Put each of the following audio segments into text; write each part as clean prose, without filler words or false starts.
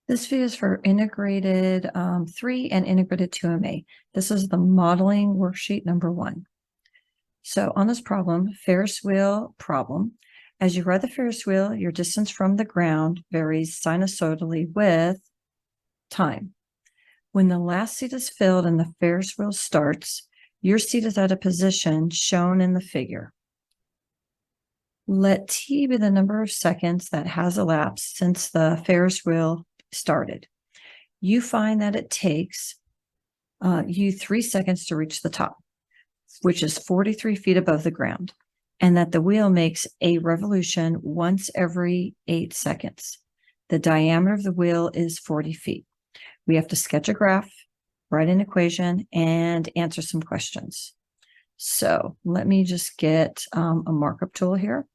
This video is for integrated 3 and integrated 2MA. This is the modeling worksheet number 1. So on this problem, Ferris wheel problem, as you ride the Ferris wheel, your distance from the ground varies sinusoidally with time. When the last seat is filled and the Ferris wheel starts, your seat is at a position shown in the figure. Let t be the number of seconds that has elapsed since the Ferris wheel started. You find that it takes you 3 seconds to reach the top, which is 43 feet above the ground, and that the wheel makes a revolution once every 8 seconds. The diameter of the wheel is 40 feet. We have to sketch a graph, write an equation, and answer some questions. So let me just get a markup tool here.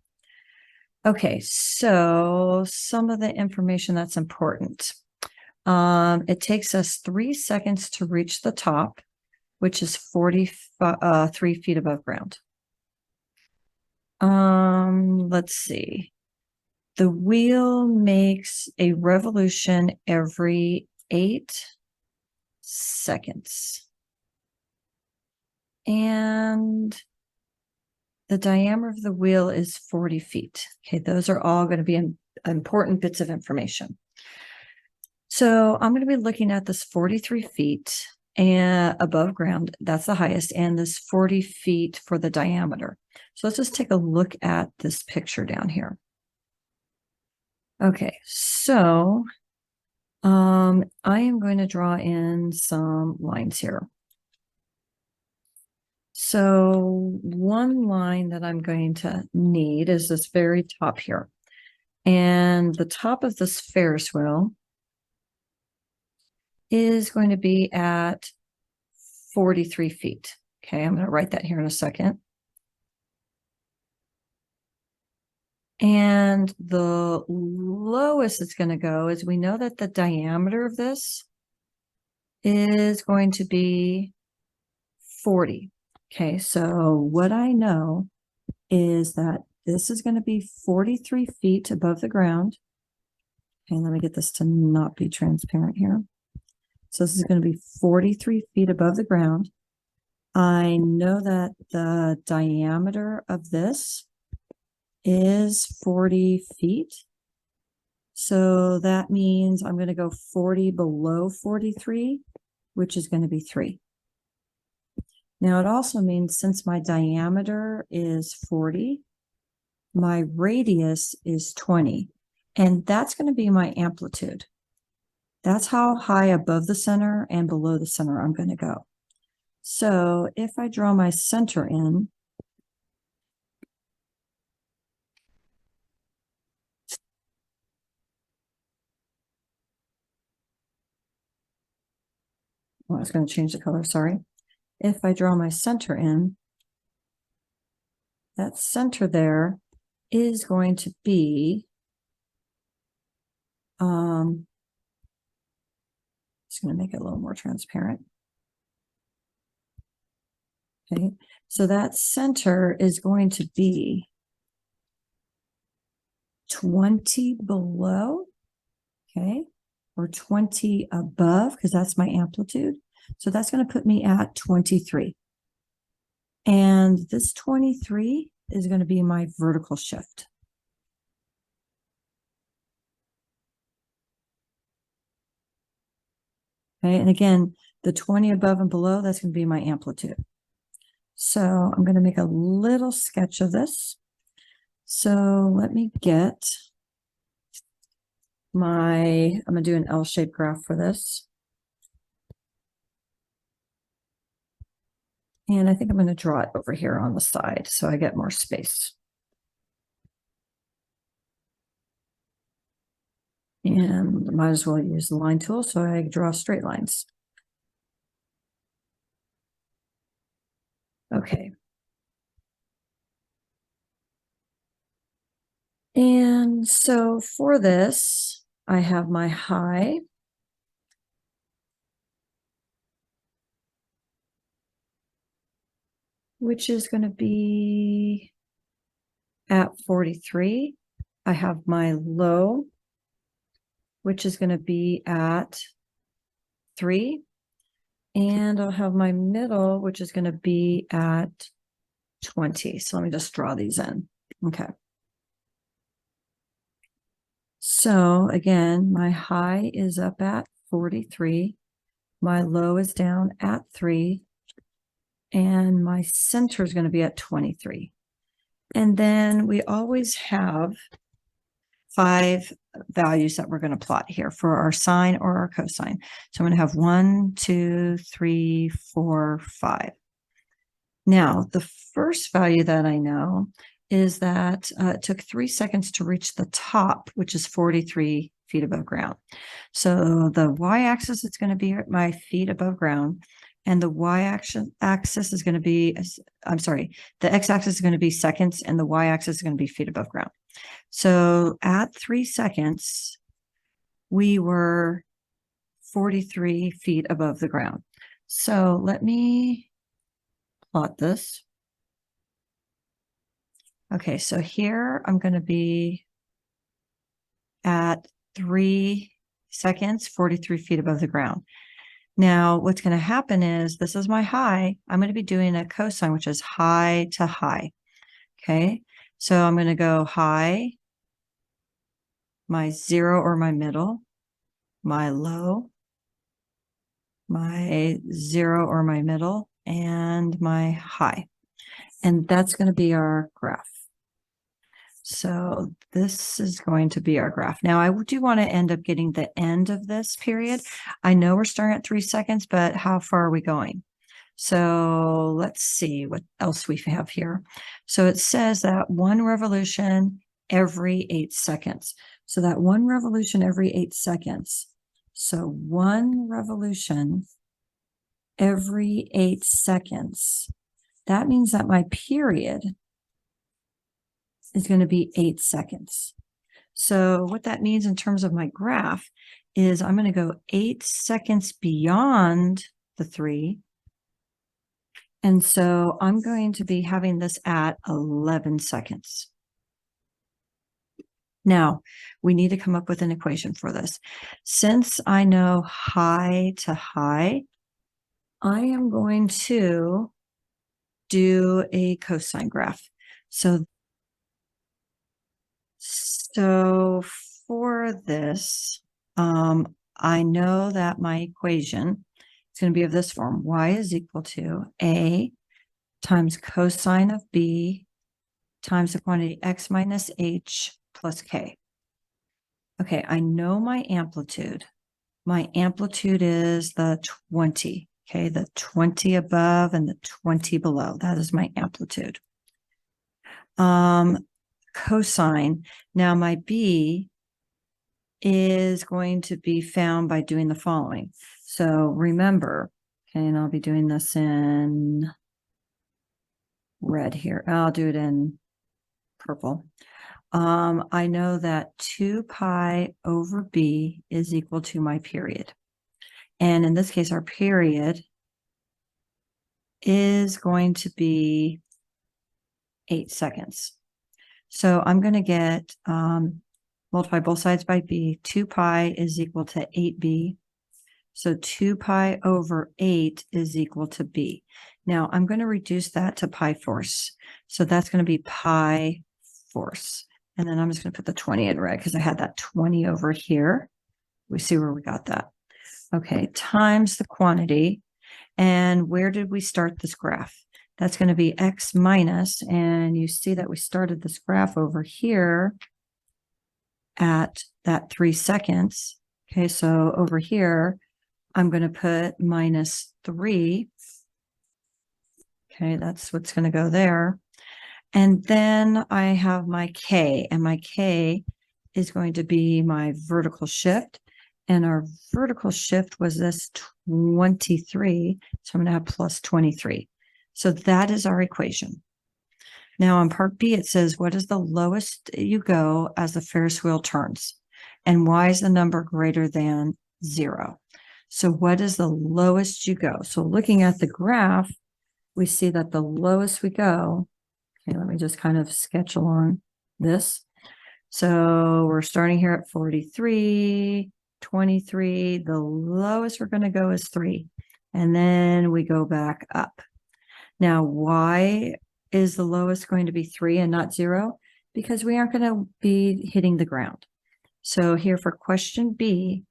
Okay, so some of the information that's important. It takes us 3 seconds to reach the top, which is 43 feet above ground. Let's see. The wheel makes a revolution every 8 seconds. And the diameter of the wheel is 40 feet. Okay, those are all going to be important bits of information. So I'm going to be looking at this 43 feet and above ground. That's the highest, and this 40 feet for the diameter. So let's just take a look at this picture down here. Okay, so I am going to draw in some lines here. So one line that I'm going to need is this very top here. And the top of this Ferris wheel is going to be at 43 feet. Okay, I'm going to write that here in a second. And the lowest it's going to go is, we know that the diameter of this is going to be 40. Okay, so what I know is that this is going to be 43 feet above the ground. Okay, let me get this to not be transparent here. So this is going to be 43 feet above the ground. I know that the diameter of this is 40 feet. So that means I'm going to go 40 below 43, which is going to be 3. Now, it also means since my diameter is 40, my radius is 20, and that's going to be my amplitude. That's how high above the center and below the center I'm going to go. So if I draw my center in, well, I was going to change the color, sorry. If I draw my center in, that center there is going to be, just going to make it a little more transparent. Okay, so that center is going to be 20 below, okay, or 20 above, because that's my amplitude. So that's going to put me at 23. And this 23 is going to be my vertical shift. Okay, and again, the 20 above and below, that's going to be my amplitude. So I'm going to make a little sketch of this. So let me get I'm going to do an L-shaped graph for this. And I think I'm going to draw it over here on the side so I get more space. And might as well use the line tool so I draw straight lines. Okay. And so for this, I have my high. Which is going to be at 43. I have my low, which is going to be at 3. And I'll have my middle, which is going to be at 20. So let me just draw these in. Okay. So again, my high is up at 43. My low is down at 3. And my center is going to be at 23. And then we always have 5 values that we're going to plot here for our sine or our cosine. So I'm going to have 1, 2, 3, 4, 5. Now, the first value that I know is that it took 3 seconds to reach the top, which is 43 feet above ground. So the y-axis is going to be my feet above ground, and the y-axis is going to be, the x-axis is going to be seconds, and the y-axis is going to be feet above ground. So at 3 seconds, we were 43 feet above the ground. So let me plot this. Okay, so here I'm going to be at 3 seconds, 43 feet above the ground. Now, what's going to happen is this is my high. I'm going to be doing a cosine, which is high to high. Okay, so I'm going to go high, my 0 or my middle, my low, my 0 or my middle, and my high. And that's going to be our graph. So this is going to be our graph. Now, I do want to end up getting the end of this period. I know we're starting at 3 seconds, but how far are we going? So let's see what else we have here. So it says that 1 revolution every 8 seconds. So that 1 revolution every 8 seconds. So 1 revolution every 8 seconds. That means that my period is going to be 8 seconds. So what that means in terms of my graph is I'm going to go 8 seconds beyond the 3. And so I'm going to be having this at 11 seconds. Now, we need to come up with an equation for this. Since I know high to high, I am going to do a cosine graph. So for this, I know that my equation is going to be of this form. Y is equal to A times cosine of B times the quantity X minus H plus K. Okay, I know my amplitude. My amplitude is the 20. Okay, the 20 above and the 20 below. That is my amplitude. Cosine. Now my B is going to be found by doing the following. So remember, okay, and I'll be doing this in red here. I'll do it in purple. I know that 2 pi over B is equal to my period. And in this case, our period is going to be 8 seconds. So I'm going to get, multiply both sides by B. 2 pi is equal to 8B. So 2 pi over 8 is equal to B. Now I'm going to reduce that to pi fourths. So that's going to be pi fourths. And then I'm just going to put the 20 in red because I had that 20 over here. We see where we got that. Okay, times the quantity. And where did we start this graph? That's going to be X minus, and you see that we started this graph over here at that 3 seconds. Okay, so over here, I'm going to put minus 3. Okay, that's what's going to go there. And then I have my K, and my K is going to be my vertical shift. And our vertical shift was this 23. So I'm going to have plus 23. So that is our equation. Now on part B, it says, what is the lowest you go as the Ferris wheel turns? And why is the number greater than 0? So what is the lowest you go? So looking at the graph, we see that the lowest we go, okay, let me just kind of sketch along this. So we're starting here at 43. 23. The lowest we're going to go is 3. And then we go back up. Now, why is the lowest going to be 3 and not 0? Because we aren't going to be hitting the ground. So here for question B,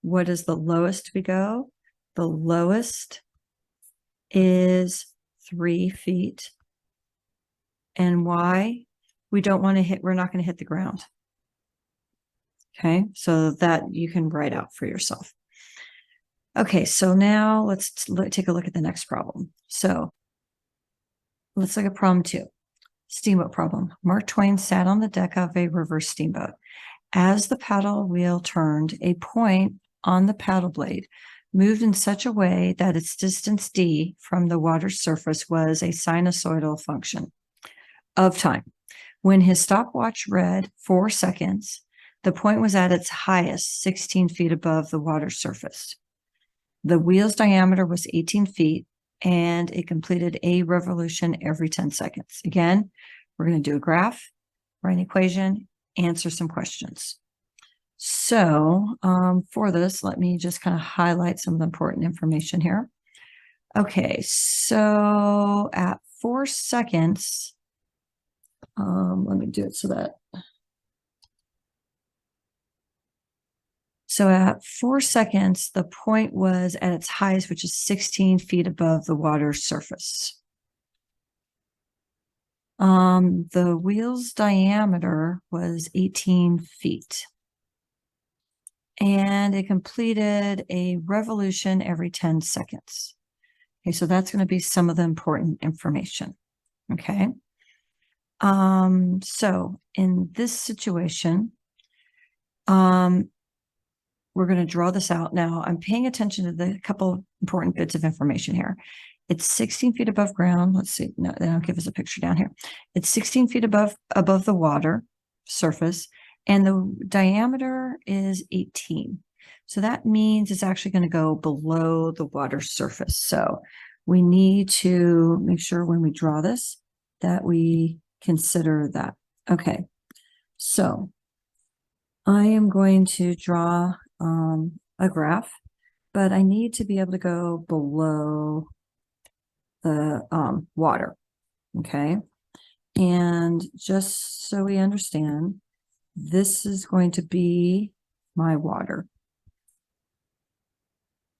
what is the lowest we go? The lowest is 3 feet. And why? We don't want to hit, we're not going to hit the ground. Okay, so that you can write out for yourself. Okay, so now let's take a look at the next problem. So let's look at problem 2. Steamboat problem. Mark Twain sat on the deck of a reverse steamboat. As the paddle wheel turned, a point on the paddle blade moved in such a way that its distance d from the water's surface was a sinusoidal function of time. When his stopwatch read 4 seconds, the point was at its highest, 16 feet above the water's surface. The wheel's diameter was 18 feet, and it completed a revolution every 10 seconds. Again, we're going to do a graph, write an equation, answer some questions. So for this, let me just kind of highlight some of the important information here. Okay, so at 4 seconds, let me do it so that. So at 4 seconds, the point was at its highest, which is 16 feet above the water's surface. The wheel's diameter was 18 feet. And it completed a revolution every 10 seconds. Okay, so that's going to be some of the important information. Okay. So in this situation, we're going to draw this out. Now, I'm paying attention to the couple important bits of information here. It's 16 feet above ground. Let's see. No, they don't give us a picture down here. It's 16 feet above the water surface, and the diameter is 18. So that means it's actually going to go below the water surface. So we need to make sure when we draw this that we consider that. Okay. So I am going to draw a graph, but I need to be able to go below the water. Okay. And just so we understand, this is going to be my water.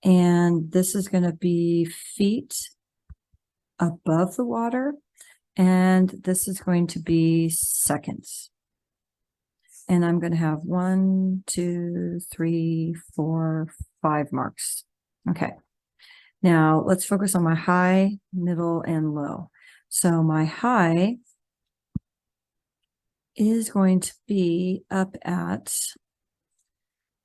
And this is going to be feet above the water. And this is going to be seconds. And I'm going to have 1, 2, 3, 4, 5 marks. Okay. Now let's focus on my high, middle, and low. So my high is going to be up at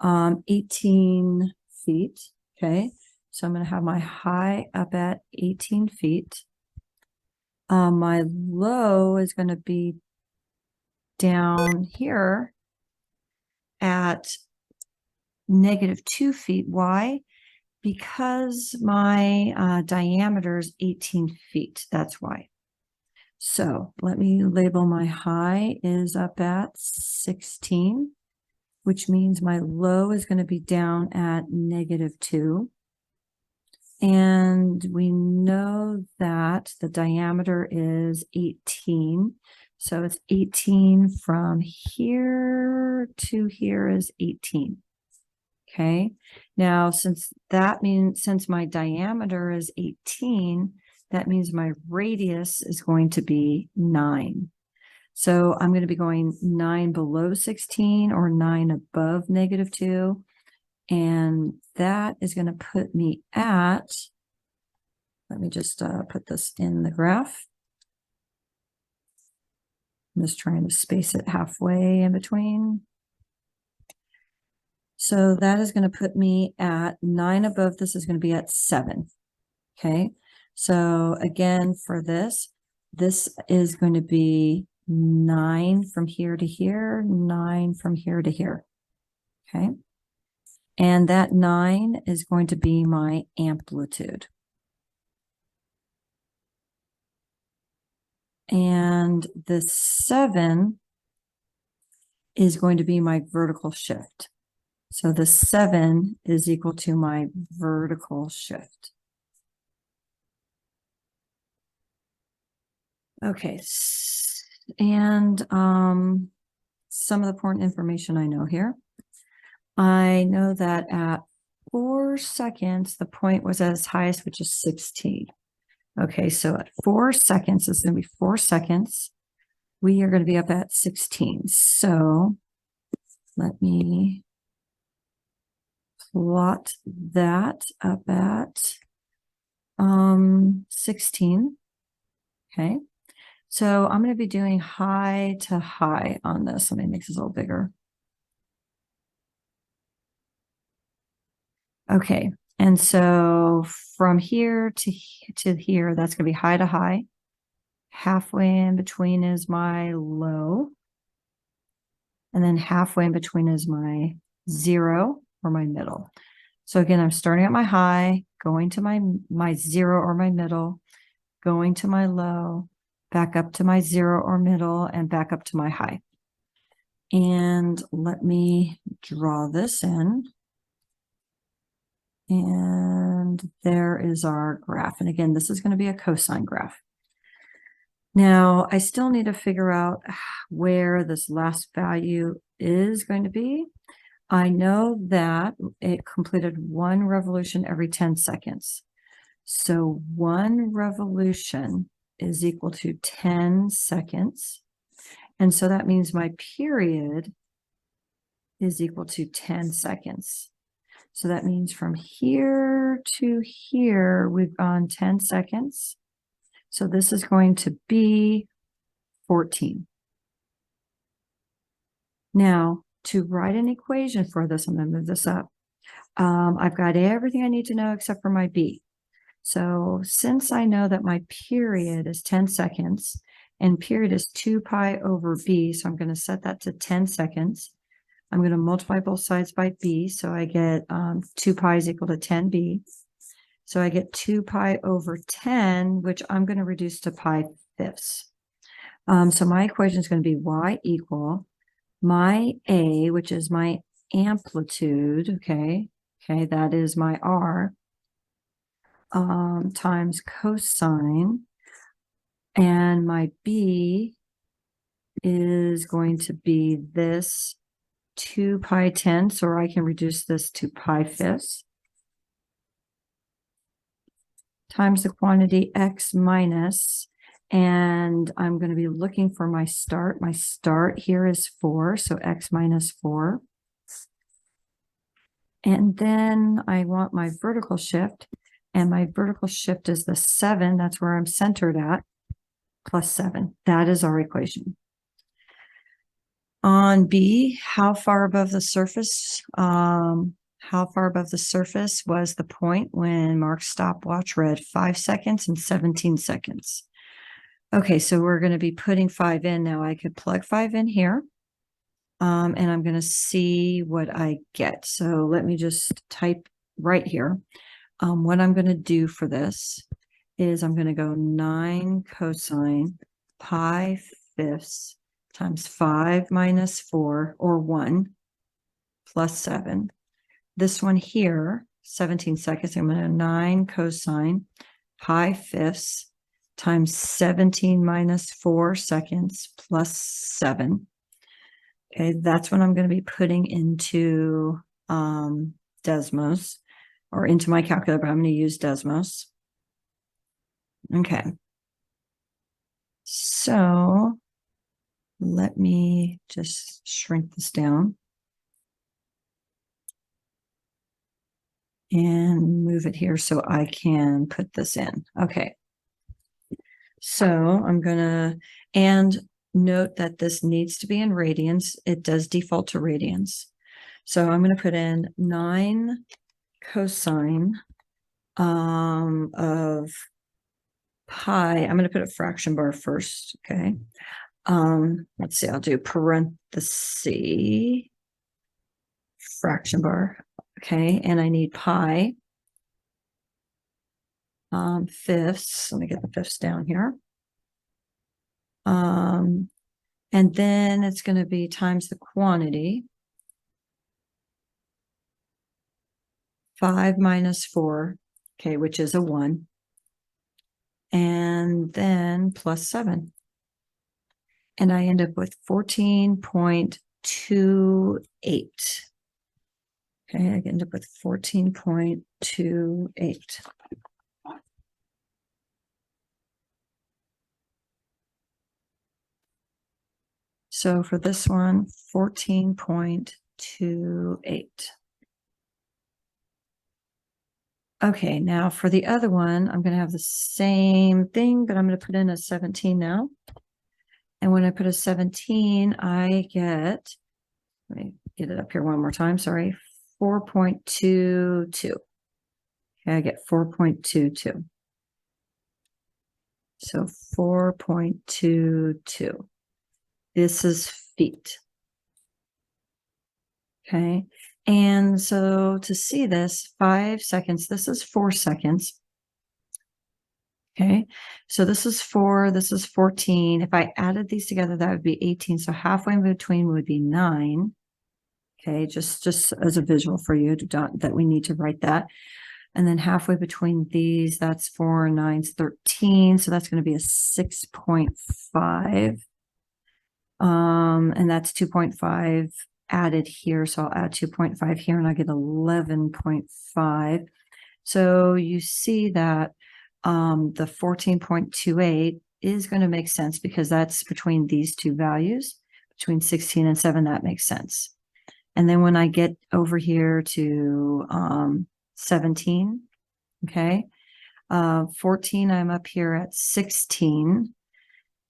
18 feet. Okay. So I'm going to have my high up at 18 feet. My low is going to be down here at -2 feet. Why? Because my diameter is 18 feet. That's why. So let me label my high is up at 16, which means my low is going to be down at -2. And we know that the diameter is 18. So it's 18 from here to here is 18. Okay. Now, since my diameter is 18, that means my radius is going to be 9. So I'm going to be going 9 below 16 or 9 above -2. And that is going to put me at, let me just put this in the graph. I'm just trying to space it halfway in between. So that is going to put me at 9 above. This is going to be at 7. Okay. So again, for this is going to be 9 from here to here, 9 from here to here. Okay. And that 9 is going to be my amplitude. And the 7 is going to be my vertical shift. So the 7 is equal to my vertical shift. Okay, and some of the important information I know here. I know that at 4 seconds, the point was at its highest, which is 16. Okay, so at 4 seconds, this is going to be 4 seconds. We are going to be up at 16. So let me plot that up at 16. Okay. So I'm going to be doing high to high on this. Let me make this a little bigger. Okay. And so from here to here, that's going to be high to high. Halfway in between is my low. And then halfway in between is my 0 or my middle. So again, I'm starting at my high, going to my 0 or my middle, going to my low, back up to my 0 or middle, and back up to my high. And let me draw this in. And there is our graph. And again, this is going to be a cosine graph. Now, I still need to figure out where this last value is going to be. I know that it completed 1 revolution every 10 seconds. So 1 revolution is equal to 10 seconds. And so that means my period is equal to 10 seconds. So that means from here to here, we've gone 10 seconds. So this is going to be 14. Now, to write an equation for this, I'm going to move this up. I've got everything I need to know except for my b. So since I know that my period is 10 seconds and period is 2 pi over b, so I'm going to set that to 10 seconds. I'm going to multiply both sides by b, so I get 2 pi is equal to 10b. So I get 2 pi over 10, which I'm going to reduce to pi fifths. So my equation is going to be y equal my a, which is my amplitude, okay, that is my r, times cosine, and my b is going to be this 2 pi tenths, or I can reduce this to pi fifths, times the quantity x minus, and I'm going to be looking for my start. My start here is 4, so x minus 4. And then I want my vertical shift, and my vertical shift is the 7. That's where I'm centered at, plus 7. That is our equation. On B, how far above the surface? How far above the surface was the point when Mark's stopwatch read 5 seconds and 17 seconds? Okay, so we're going to be putting 5 in now. I could plug 5 in here, and I'm going to see what I get. So let me just type right here. What I'm going to do for this is I'm going to go 9 cosine pi fifths times 5 minus 4, or 1, plus 7. This one here, 17 seconds, I'm going to 9 cosine pi fifths times 17 minus 4 seconds plus 7. Okay, that's what I'm going to be putting into Desmos, or into my calculator, but I'm going to use Desmos. Okay. So let me just shrink this down and move it here so I can put this in. Okay. So I'm going to, and note that this needs to be in radians. It does default to radians. So I'm going to put in 9 cosine of pi. I'm going to put a fraction bar first. Okay. Let's see, I'll do parenthesis fraction bar. Okay. And I need pi fifths. Let me get the fifths down here. And then it's going to be times the quantity. 5 minus 4, okay, which is a 1, and then plus 7. And I end up with 14.28. Okay, I end up with 14.28. So for this one, 14.28. Okay, now for the other one, I'm going to have the same thing, but I'm going to put in a 17 now. And when I put a 17, I get, let me get it up here one more time, sorry, 4.22. Okay, I get 4.22. So 4.22. This is feet. Okay. And so to see this, 5 seconds, this is 4 seconds. Okay. So this is 4, this is 14. If I added these together, that would be 18. So halfway in between would be 9. Okay. Just as a visual for you that we need to write that. And then halfway between these, that's 4, 9's 13. So that's going to be a 6.5. And that's 2.5 added here. So I'll add 2.5 here and I get 11.5. So you see that the 14.28 is going to make sense because that's between these two values, between 16 and 7, that makes sense. And then when I get over here to 17, okay, 14, I'm up here at 16.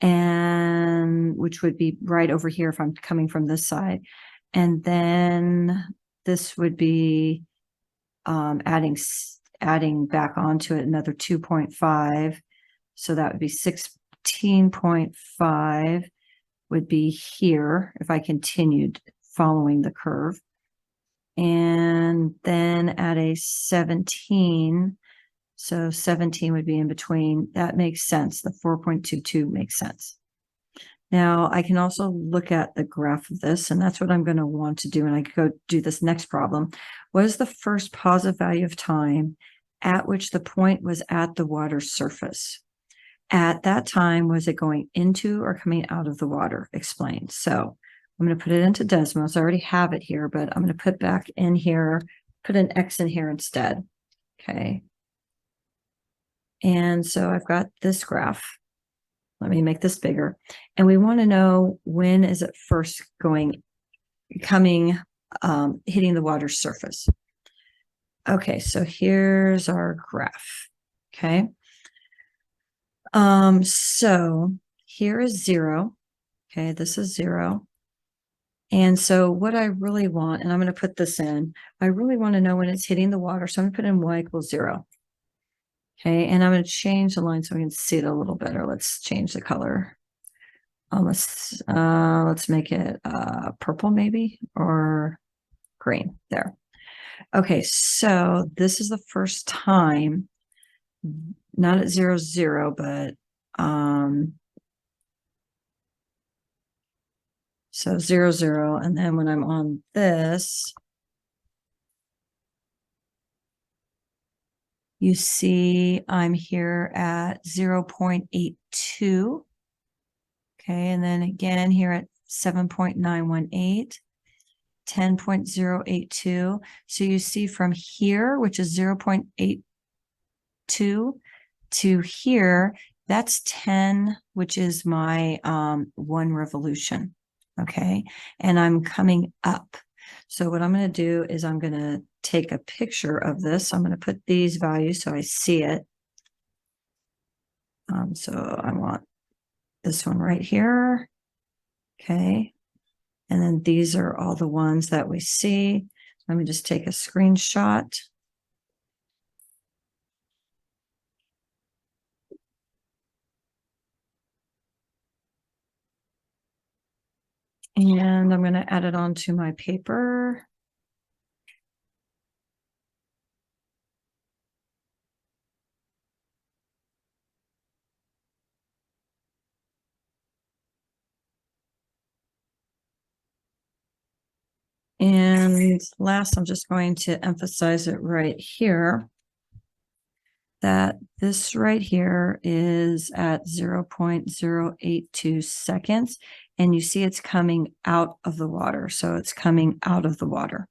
And which would be right over here if I'm coming from this side. And then this would be adding back onto it another 2.5. So that would be 16.5 would be here if I continued following the curve. And then at a 17, so 17 would be in between. That makes sense. The 4.22 makes sense. Now I can also look at the graph of this, and that's what I'm going to want to do. And I could go do this next problem. What is the first positive value of time at which the point was at the water surface? At that time, was it going into or coming out of the water? Explain. So I'm going to put it into Desmos. I already have it here, but I'm going to put back in here, put an X in here instead. Okay. And so I've got this graph. Let me make this bigger. And we want to know when is it first hitting the water surface. Okay, so here's our graph. Okay. So here is 0. Okay, this is 0. And so what I really want, and I'm going to put this in, I really want to know when it's hitting the water. So I'm going to put in y equals 0. Okay, and I'm going to change the line so we can see it a little better. Let's change the color. Let's make it purple maybe, or green there. Okay, so this is the first time, not at 0, 0, but so 0, 0, and then when I'm on this, you see I'm here at 0.82. Okay, and then again here at 7.918, 10.082. So you see from here, which is 0.82, to here, that's 10, which is my 1 revolution. Okay, and I'm coming up. So what I'm going to do is I'm going to take a picture of this. I'm going to put these values so I see it. So I want this one right here. Okay. And then these are all the ones that we see. Let me just take a screenshot. And I'm going to add it onto my paper. And And last, I'm just going to emphasize it right here, that this right here is at 0.082 seconds. And you see it's coming out of the water. So it's coming out of the water.